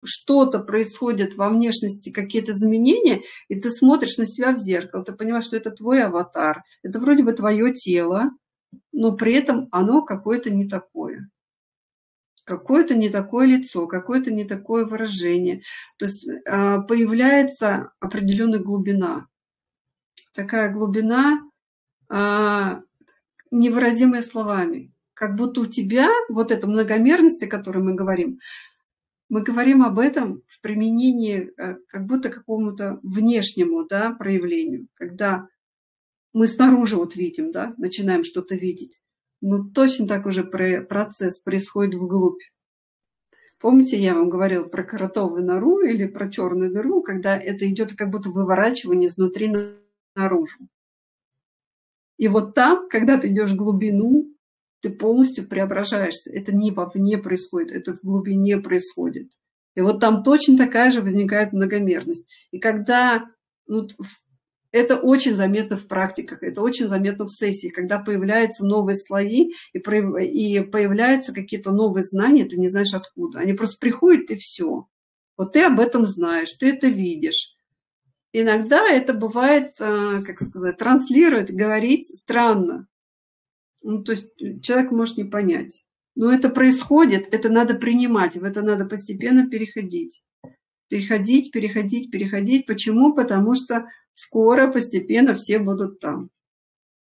что-то происходит во внешности, какие-то изменения, и ты смотришь на себя в зеркало, ты понимаешь, что это твой аватар, это вроде бы твое тело, но при этом оно какое-то не такое. Какое-то не такое лицо, какое-то не такое выражение. То есть появляется определенная глубина. Такая глубина, невыразимая словами. Как будто у тебя вот эта многомерность, о которой мы говорим об этом в применении как будто к какому-то внешнему, да, проявлению, когда мы снаружи вот видим, да, начинаем что-то видеть. Но точно так уже процесс происходит вглубь. Помните, я вам говорила про кротовую нору или про черную дыру, когда это идет как будто выворачивание изнутри наружу. И вот там, когда ты идешь в глубину, ты полностью преображаешься. Это не вовне происходит, это в глубине происходит. И вот там точно такая же возникает многомерность. И когда это очень заметно в практиках, это очень заметно в сессии, когда появляются новые слои и появляются какие-то новые знания, ты не знаешь откуда. Они просто приходят, и все. Вот ты об этом знаешь, ты это видишь. Иногда это бывает, как сказать, транслировать, говорить странно. Ну, то есть человек может не понять. Но это происходит, это надо принимать, в это надо постепенно переходить. Переходить. Почему? Потому что скоро, постепенно все будут там.